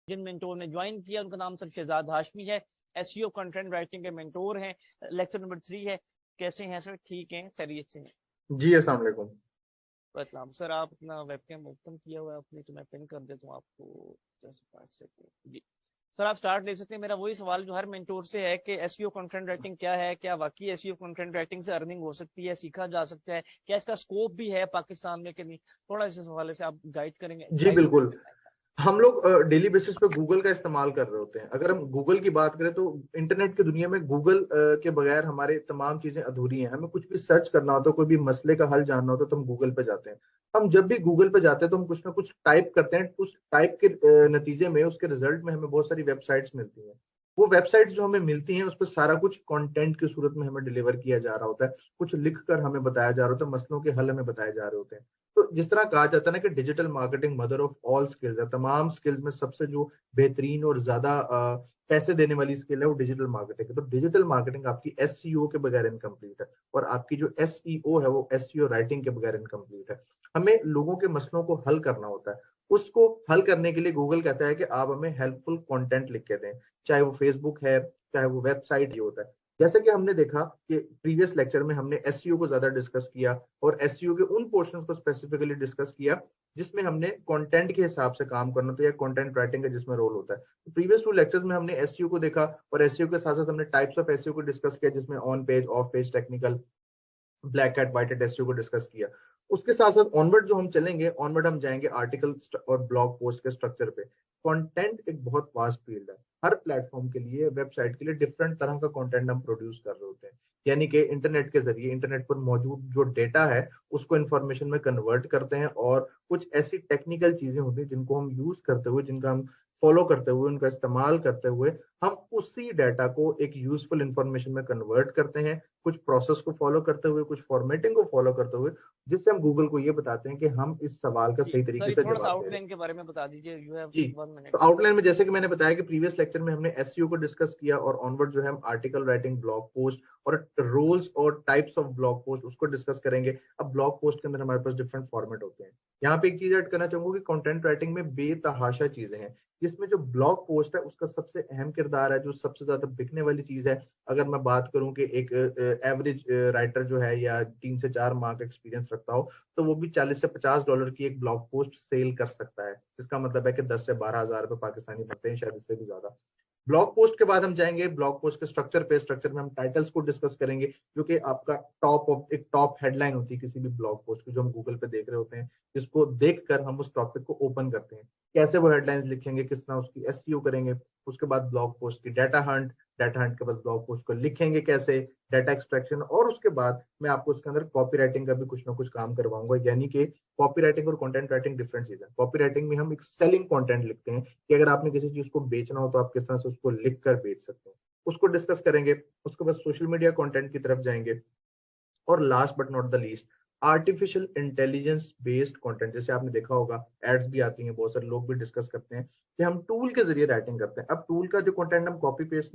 جن مینٹور نے جوائن کیا ان کا نام سر شہزاد ہاشمی ہے، SEO کنٹینٹ رائٹنگ کے مینٹور ہیں. لیکچر نمبر 3 ہے. کیسے ہیں سر؟ ٹھیک ہیں، خیریت سے ہیں؟ جی السلام علیکم. السلام. سر آپ اپنا ویب کیم اوپن کیا ہوا ہے اپنی، تو میں پن کر دیتا ہوں آپ کو 10 سیکنڈ. جی سر آپ سٹارٹ لے سکتے ہیں. میرا وہی سوال جو ہر مینٹور سے ہے کہ SEO کنٹینٹ رائٹنگ کیا ہے، کیا واقعی SEO کنٹینٹ رائٹنگ سے ارننگ ہو سکتی ہے، سیکھا جا سکتا ہے، کیا اس کا اسکوپ بھی ہے پاکستان میں کہ نہیں؟ تھوڑا اس حوالے سے آپ گائیڈ کریں گے. جی بالکل. ہم لوگ ڈیلی بیسس پہ گوگل کا استعمال کر رہے ہوتے ہیں. اگر ہم گوگل کی بات کریں تو انٹرنیٹ کی دنیا میں گوگل کے بغیر ہمارے تمام چیزیں ادھوری ہیں. ہمیں کچھ بھی سرچ کرنا ہوتا ہے، کوئی بھی مسئلے کا حل جاننا ہوتا ہے تو ہم گوگل پہ جاتے ہیں. ہم جب بھی گوگل پہ جاتے ہیں تو ہم کچھ نہ کچھ ٹائپ کرتے ہیں. اس ٹائپ کے نتیجے میں، اس کے رزلٹ میں ہمیں بہت ساری ویب سائٹس ملتی ہیں. وہ ویب سائٹس جو ہمیں ملتی ہیں اس پہ سارا کچھ کنٹینٹ کی صورت میں ہمیں ڈلیور کیا جا رہا ہوتا ہے. کچھ لکھ کر ہمیں بتایا جا رہا ہوتا ہے، مسئلوں کے حل ہمیں بتائے جا رہے ہوتے ہیں. تو جس طرح کہا جاتا ہے نا کہ digital marketing mother of all skills ہے. تمام سکلز میں سب سے جو بہترین اور زیادہ پیسے دینے والی سکل ہے وہ ڈیجیٹل مارکیٹنگ ہے. تو ڈیجیٹل مارکیٹنگ آپ کی SEO کے بغیر انکمپلیٹ ہے، اور آپ کی جو SEO ہے وہ SEO رائٹنگ کے بغیر انکمپلیٹ ہے. ہمیں لوگوں کے مسئلوں کو حل کرنا ہوتا ہے. اس کو حل کرنے کے لیے گوگل کہتا ہے کہ آپ ہمیں ہیلپ فل کنٹینٹ لکھ کے دیں، چاہے وہ فیس بک ہے، چاہے وہ ویب سائٹ ہی ہوتا ہے. جیسے کہ ہم نے دیکھا کہ پریویس لیکچر میں ہم نے SEO کو زیادہ ڈسکس کیا، اور SEO کے ان پورشنز کو اسپیسیفکلی ڈسکس کیا جس میں ہم نے کنٹینٹ کے حساب سے کام کرنا ہوتا ہے، یا کنٹینٹ رائٹنگ کا جس میں رول ہوتا ہے. پریویس 2 لیکچرز میں ہم نے SEO کو دیکھا، اور SEO کے ساتھ ساتھ ہم نے ٹائپس آف SEO کو ڈسکس کیا جس میں on page, off page, technical, black hat, white hat SEO کو ڈسکس کیا. اس کے ساتھ ساتھ آنورڈ جو ہم چلیں گے، آنورڈ ہم جائیں گے آرٹیکل اور بلاگ پوسٹ کے اسٹرکچر پہ. کنٹینٹ ایک بہت واسٹ فیلڈ ہے. ہر پلیٹ فارم کے لیے، ویب سائٹ کے لیے ڈفرنٹ طرح کا کنٹینٹ ہم پروڈیوس کر رہے ہوتے ہیں. یعنی کہ انٹرنیٹ کے ذریعے انٹرنیٹ پر موجود جو ڈیٹا ہے اس کو انفارمیشن میں کنورٹ کرتے ہیں، اور کچھ ایسی ٹیکنیکل چیزیں ہوتی ہیں جن کو ہم یوز کرتے ہوئے، جن کا ہم فالو کرتے ہوئے، ان کا استعمال کرتے ہوئے ہم اسی ڈیٹا کو ایک یوزفل انفارمیشن میں کنورٹ کرتے ہیں، کچھ پروسیس کو فالو کرتے ہوئے، کچھ فارمیٹنگ کو فالو کرتے ہوئے، جس سے ہم گوگل کو یہ بتاتے ہیں کہ ہم اس سوال کا صحیح طریقے سے تھوڑا سا جواب آؤٹ دے رہے ہیں. لائن کے بارے میں بتا دیجیے. جی تو آؤٹ لائن میں جیسے کہ میں نے بتایا کہ پریویس لیکچر میں ہم نے SEO کو ڈسکس کیا، اور آنورڈ جو ہے ہم آرٹیکل رائٹنگ، بلاگ پوسٹ اور رولز اور ٹائپس آف بلاگ پوسٹ اس کو ڈسکس کریں گے. اب بلاگ پوسٹ کے اندر ہمارے پاس ڈفرنٹ فارمیٹ ہوتے ہیں. یہاں پہ ایک چیز ایڈ کرنا چاہوں گا کہ کنٹینٹ رائٹنگ میں بے تحاشا چیزیں ہیں، جس میں جو بلاگ پوسٹ ہے اس کا سب سے اہم کردار ہے، جو سب سے زیادہ بکنے والی چیز ہے. اگر میں بات کروں کہ ایک ایوریج رائٹر جو ہے یا 3 سے 4 ماہ کا ایکسپیرینس رکھتا ہو تو وہ بھی $40 سے $50 کی ایک بلاگ پوسٹ سیل کر سکتا ہے. اس کا مطلب ہے کہ 10 سے 12 ہزار روپے پاکستانی بنتے ہیں، شاید اس سے بھی زیادہ. بلاگ پوسٹ کے بعد ہم جائیں گے بلاگ پوسٹ کے سٹرکچر پہ. سٹرکچر میں ہم ٹائٹلز کو ڈسکس کریں گے، جو کہ آپ کا ایک ٹاپ ہیڈ لائن ہوتی ہے کسی بھی بلاگ پوسٹ کی، جو ہم گوگل پہ دیکھ رہے ہوتے ہیں، جس کو دیکھ کر ہم اس ٹاپک کو اوپن کرتے ہیں. کیسے وہ ہیڈ لائنز لکھیں گے، کس طرح اس کی SEO کریں گے. اس کے بعد بلاگ پوسٹ کی ڈیٹا ہنٹ کے بعد بلاگ پوسٹ کو لکھیں گے کیسے، ڈیٹا ایکسٹریکشن، اور اس کے بعد میں آپ کو اس کے اندر کاپی رائٹنگ کا بھی کچھ نہ کچھ کام کرواؤں گا. یعنی کہ کاپی رائٹنگ اور کنٹینٹ رائٹنگ ڈفرنٹ چیز ہے. کاپی رائٹنگ میں ہم ایک سیلنگ کنٹینٹ لکھتے ہیں کہ اگر آپ نے کسی چیز کو بیچنا ہو تو آپ کس طرح سے اس کو لکھ کر بیچ سکتے ہیں. اس کو ڈسکس کریں گے. اس کے بعد سوشل میڈیا کنٹینٹ کی طرف جائیں گے. اور last but not the least, artificial intelligence based content. جیسے آپ نے دیکھا ہوگا ایڈز بھی آتی ہیں، بہت سارے لوگ بھی ڈسکس کرتے ہیں کہ ہم ٹول کے ذریعے رائٹنگ کرتے ہیں. اب ٹول کا جو کنٹینٹ ہم کاپی پیسٹ نہیں